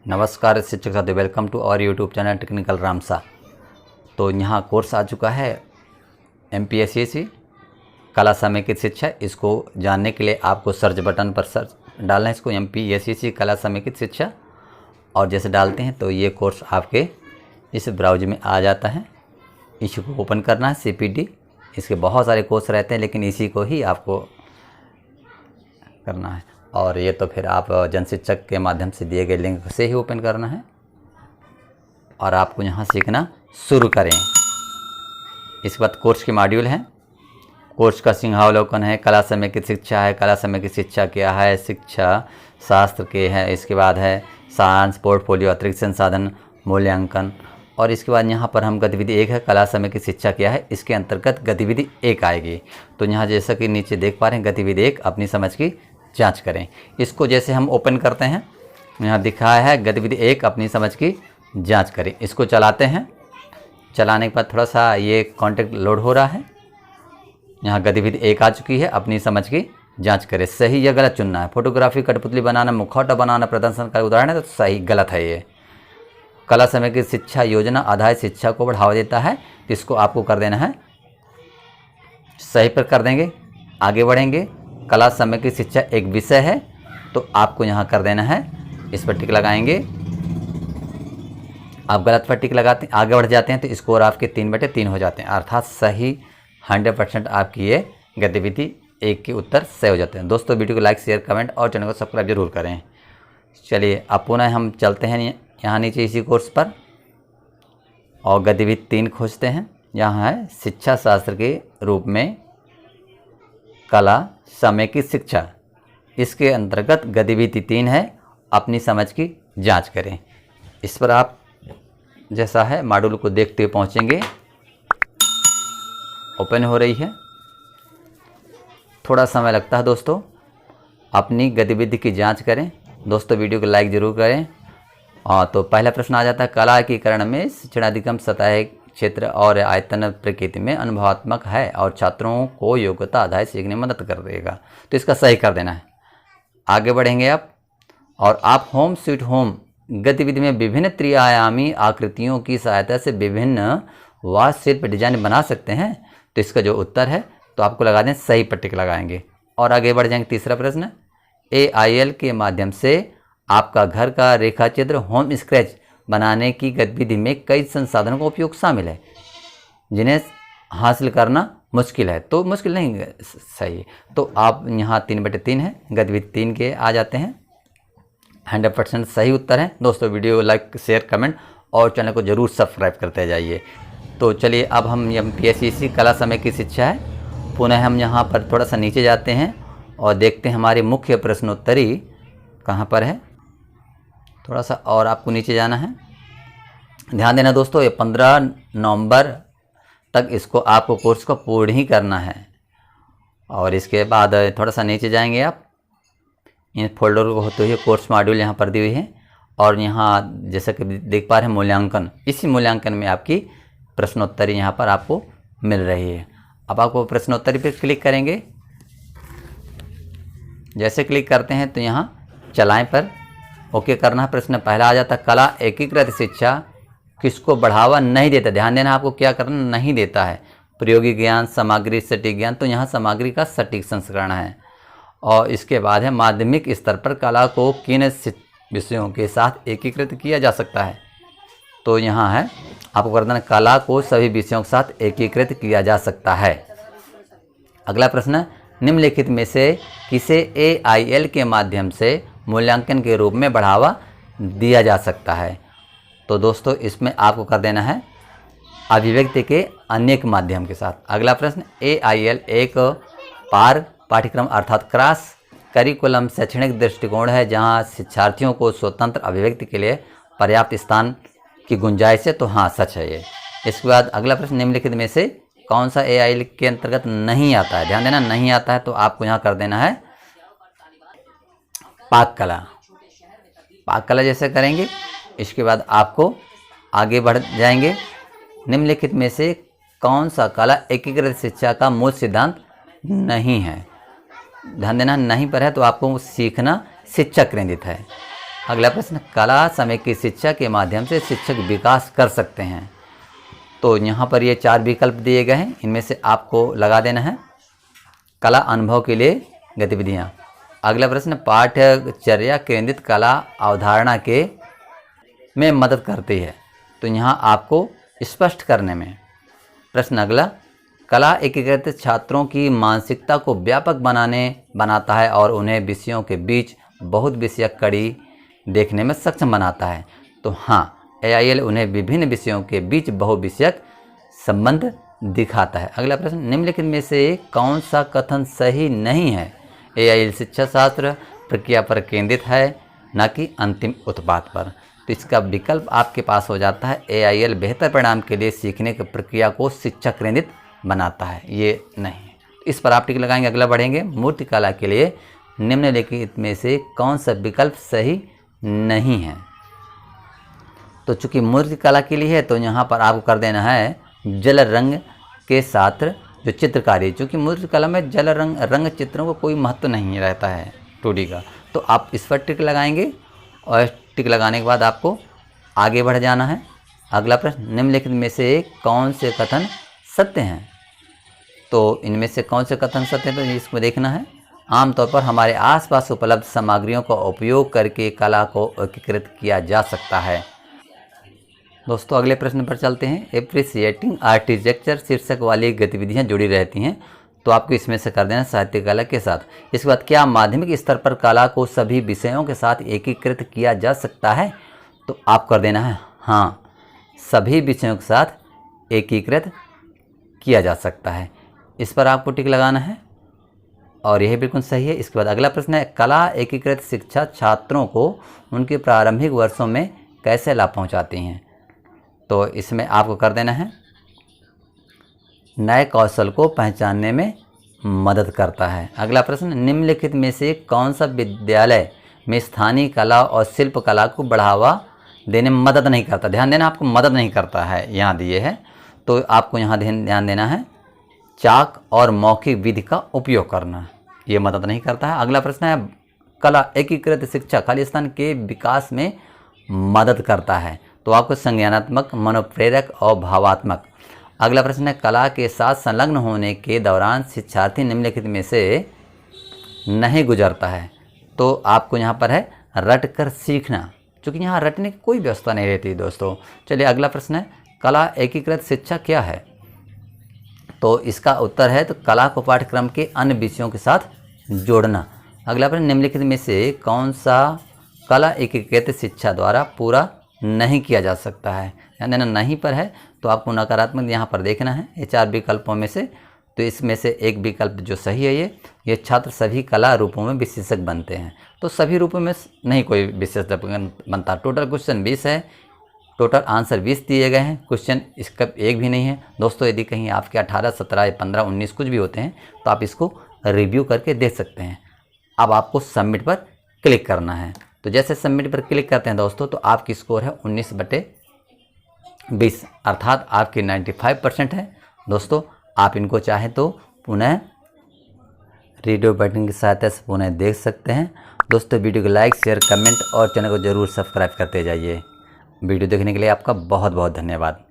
नमस्कार शिक्षक साथियों, welcome to our YouTube channel technical Ramsa. तो यहाँ कोर्स आ चुका है MPSC कला समेकित शिक्षा। इसको जानने के लिए आपको सर्च बटन पर सर्च डालना है, इसको MPSC कला समेकित शिक्षा, और जैसे डालते हैं तो ये कोर्स आपके इस ब्राउज़र में आ जाता है। इसको ओपन करना है CPD। इसके बहुत सारे कोर्स रहते हैं लेकिन इसी को ही आपको करना है, और ये तो फिर आप जन शिक्षक के माध्यम से दिए गए लिंक से ही ओपन करना है और आपको यहाँ सीखना शुरू करें। इसके बाद कोर्स के मॉड्यूल हैं। कोर्स का सिंहावलोकन है, कला समेकित शिक्षा है, कला समेकित शिक्षा क्या है, शिक्षा शास्त्र के है, इसके बाद है सारांश, पोर्टफोलियो, अतिरिक्त संसाधन, मूल्यांकन, और इसके बाद यहाँ पर हम गतिविधि 1 है कला समेकित शिक्षा क्या है, इसके अंतर्गत गतिविधि 1 आएगी। तो यहाँ जैसा कि नीचे देख पा रहे हैं, गतिविधि 1 अपनी समझ की जांच करें। इसको जैसे हम ओपन करते हैं, यहाँ दिखाया है गतिविधि 1 अपनी समझ की जांच करें। इसको चलाते हैं। चलाने के बाद थोड़ा सा ये कॉन्टेक्ट लोड हो रहा है। यहाँ गतिविधि 1 आ चुकी है, अपनी समझ की जांच करें। सही या गलत चुनना है। फोटोग्राफी, कठपुतली बनाना, मुखौटा बनाना प्रदर्शन का उदाहरण है, तो सही गलत है ये। कला समेकित शिक्षा योजना आधारित शिक्षा को बढ़ावा देता है, तो इसको आपको कर देना है, सही पर कर देंगे। आगे बढ़ेंगे। कला समेकित शिक्षा एक विषय है, तो आपको यहाँ कर देना है, इस पर टिक लगाएंगे। आप गलत पर टिक लगाते हैं, आगे बढ़ जाते हैं तो स्कोर आपके 3/3 हो जाते हैं, अर्थात सही 100% आपकी ये गतिविधि 1 के उत्तर सही हो जाते हैं। दोस्तों वीडियो को लाइक, शेयर, कमेंट और चैनल को सब्सक्राइब जरूर करें। चलिए अब पुनः हम चलते हैं यहाँ नीचे इसी कोर्स पर और गतिविधि 3 खोजते हैं। यहाँ है शिक्षा शास्त्र के रूप में कला समेकित शिक्षा। इसके अंतर्गत गतिविधि 3 है, अपनी समझ की जांच करें। इस पर आप जैसा है मॉड्यूल को देखते हुए पहुँचेंगे। ओपन हो रही है, थोड़ा समय लगता है दोस्तों। अपनी गतिविधि की जांच करें। दोस्तों वीडियो को लाइक ज़रूर करें। तो पहला प्रश्न आ जाता है, कला एकीकरण में शिक्षणाधिगम सतह क्षेत्र और आयतन प्रकृति में अनुभवात्मक है और छात्रों को योग्यता आधारित सीखने में मदद कर देगा, तो इसका सही कर देना है। आगे बढ़ेंगे आप, और आप होम स्वीट होम गतिविधि में विभिन्न त्रिआयामी आकृतियों की सहायता से विभिन्न वास्तुशिल्प डिजाइन बना सकते हैं, तो इसका जो उत्तर है तो आपको लगा दें, सही पर टिक लगाएंगे और आगे बढ़ जाएंगे। तीसरा प्रश्न, AIL के माध्यम से आपका घर का रेखा चित्र होम स्क्रैच बनाने की गतिविधि में कई संसाधनों का उपयोग शामिल है जिन्हें हासिल करना मुश्किल है, तो मुश्किल नहीं, सही। तो आप यहाँ 3/3 है, गतिविधि 3 के आ जाते हैं, 100% सही उत्तर है। दोस्तों वीडियो को लाइक, शेयर, कमेंट और चैनल को जरूर सब्सक्राइब करते जाइए। तो चलिए अब हम MPSC कला समेकित शिक्षा है, पुनः हम यहाँ पर थोड़ा सा नीचे जाते हैं और देखते हैं हमारी मुख्य प्रश्नोत्तरी कहाँ पर है। थोड़ा सा और आपको नीचे जाना है। ध्यान देना दोस्तों, ये 15 नवंबर तक इसको आपको कोर्स को पूर्ण ही करना है, और इसके बाद थोड़ा सा नीचे जाएंगे आप, इन फोल्डर को होते हुए कोर्स मॉड्यूल यहाँ पर दी हुई है, और यहाँ जैसा कि देख पा रहे हैं मूल्यांकन, इसी मूल्यांकन में आपकी प्रश्नोत्तरी यहाँ पर आपको मिल रही है। अब आपको प्रश्नोत्तरी पर क्लिक करेंगे। जैसे क्लिक करते हैं तो यहाँ चलाएं पर ओके करना है। प्रश्न पहला आ जाता है, कला एकीकृत शिक्षा किसको बढ़ावा नहीं देता। ध्यान देना, आपको क्या करना नहीं देता है। प्रयोगी ज्ञान, सामग्री, सटीक ज्ञान, तो यहाँ सामग्री का सटीक संस्करण है। और इसके बाद है माध्यमिक स्तर पर कला को किन विषयों के साथ एकीकृत किया जा सकता है, तो यहाँ है आपको कर देना, कला को सभी विषयों के साथ एकीकृत किया जा सकता है। अगला प्रश्न, निम्नलिखित में से किसे AIL के माध्यम से मूल्यांकन के रूप में बढ़ावा दिया जा सकता है, तो दोस्तों इसमें आपको कर देना है अभिव्यक्ति के अनेक माध्यम के साथ। अगला प्रश्न, AIL एक पाठ्यक्रम अर्थात क्रॉस करिकुलम शैक्षणिक दृष्टिकोण है जहां शिक्षार्थियों को स्वतंत्र अभिव्यक्ति के लिए पर्याप्त स्थान की गुंजाइश है, तो हाँ सच है ये। इसके बाद अगला प्रश्न, निम्नलिखित में से कौन सा AIL के अंतर्गत नहीं आता है। ध्यान देना, नहीं आता है तो आपको यहाँ कर देना है पाक कला। पाक कला जैसे करेंगे, इसके बाद आपको आगे बढ़ जाएंगे। निम्नलिखित में से कौन सा कला एकीकृत शिक्षा का मूल सिद्धांत नहीं है। ध्यान देना, नहीं पर है तो आपको सीखना शिक्षा केंद्रित है। अगला प्रश्न, कला समय की शिक्षा के माध्यम से शिक्षक विकास कर सकते हैं। तो यहाँ पर ये 4 विकल्प दिए गए हैं, इनमें से आपको लगा देना है कला अनुभव के लिए गतिविधियाँ। अगला प्रश्न, पाठ्यचर्या केंद्रित कला अवधारणा के में मदद करती है। तो यहाँ आपको स्पष्ट करने में। प्रश्न अगला, कला एकीकृत छात्रों की मानसिकता को व्यापक बनाता है और उन्हें विषयों के बीच बहुत विषयक कड़ी देखने में सक्षम बनाता है। तो हाँ, AIL उन्हें विभिन्न विषयों के बीच बहुविषयक संबंध दिखाता है। अगला प्रश्न, निम्नलिखित में से कौन सा कथन सही नहीं है? AIL शिक्षा शास्त्र प्रक्रिया पर केंद्रित है, न कि अंतिम उत्पाद पर। तो इसका विकल्प आपके पास हो जाता है, AIL बेहतर परिणाम के लिए सीखने की प्रक्रिया को शिक्षा केंद्रित बनाता है। ये नहीं, इस पर आप टिक लगाएंगे। अगला बढ़ेंगे, मूर्तिकला के लिए निम्नलिखित में से कौन सा विकल्प सही नहीं है? तो चूंकि मूर्तिकला के लिए है तो यहाँ पर आपको कर देना है जल रंग के साथ जो चित्रकारी। चूँकि मूर्तिकला में जल रंग चित्रों को कोई महत्व नहीं रहता है 2D का, तो आप इस पर टिक लगाएंगे और टिक लगाने के बाद आपको आगे बढ़ जाना है। अगला प्रश्न, निम्नलिखित में से कौन से कथन सत्य हैं? तो इनमें से कौन से कथन सत्य हैं, तो इसको देखना है। आमतौर पर हमारे आसपास उपलब्ध सामग्रियों का उपयोग करके कला को एकीकृत किया जा सकता है। दोस्तों अगले प्रश्न पर चलते हैं। एप्रिसिएटिंग आर्किटेक्चर शीर्षक वाली गतिविधियां जुड़ी रहती हैं, तो आपको इसमें से कर देना साहित्य कला के साथ। इसके बाद, क्या माध्यमिक स्तर पर कला को सभी विषयों के साथ एकीकृत किया जा सकता है? तो आप कर देना है हाँ, सभी विषयों के साथ एकीकृत किया जा सकता है। इस पर आपको टिक लगाना है और यह बिल्कुल सही है। इसके बाद अगला प्रश्न है, कला एकीकृत शिक्षा छात्रों को उनके प्रारंभिक वर्षों में कैसे लाभ पहुंचाती हैं? तो इसमें आपको कर देना है, नए कौशल को पहचानने में मदद करता है। अगला प्रश्न, निम्नलिखित में से कौन सा विद्यालय में स्थानीय कला और शिल्प कला को बढ़ावा देने में मदद नहीं करता? ध्यान देना, आपको मदद नहीं करता है, यहाँ दिए है, तो आपको यहाँ ध्यान देना है, चाक और मौखिक विधि का उपयोग करना, ये मदद नहीं करता है। अगला प्रश्न है, कला एकीकृत शिक्षा खालिस्तान के विकास में मदद करता है? तो आपको संज्ञानात्मक, मनोप्रेरक और भावात्मक। अगला प्रश्न है, कला के साथ संलग्न होने के दौरान शिक्षार्थी निम्नलिखित में से नहीं गुजरता है? तो आपको यहाँ पर है रट कर सीखना, क्योंकि यहाँ रटने की कोई व्यवस्था नहीं रहती दोस्तों। चलिए अगला प्रश्न है, कला एकीकृत शिक्षा क्या है? तो इसका उत्तर है, तो कला को पाठ्यक्रम के अन्य विषयों के साथ जोड़ना। अगला प्रश्न, निम्नलिखित में से कौन सा कला एकीकृत शिक्षा द्वारा पूरा नहीं किया जा सकता है? यानी नहीं पर है, तो आपको नकारात्मक यहाँ पर देखना है। ये 4 विकल्पों में से, तो इसमें से एक विकल्प जो सही है ये छात्र सभी कला रूपों में विशेषज्ञ बनते हैं। तो सभी रूपों में नहीं कोई विशेषज्ञ बनता। टोटल क्वेश्चन 20 है, टोटल आंसर 20 दिए गए हैं, क्वेश्चन इसका एक भी नहीं है दोस्तों। यदि कहीं आपके 18, 17, 15, 19 कुछ भी होते हैं तो आप इसको रिव्यू करके देख सकते हैं। अब आपको सबमिट पर क्लिक करना है। तो जैसे सबमिट पर क्लिक करते हैं दोस्तों, तो आपकी स्कोर है 19/20, अर्थात आपकी 95% है दोस्तों। आप इनको चाहें तो पुनः रेडियो बटन की सहायता से पुनः देख सकते हैं दोस्तों। वीडियो को लाइक, शेयर, कमेंट और चैनल को जरूर सब्सक्राइब करते जाइए। वीडियो देखने के लिए आपका बहुत बहुत धन्यवाद।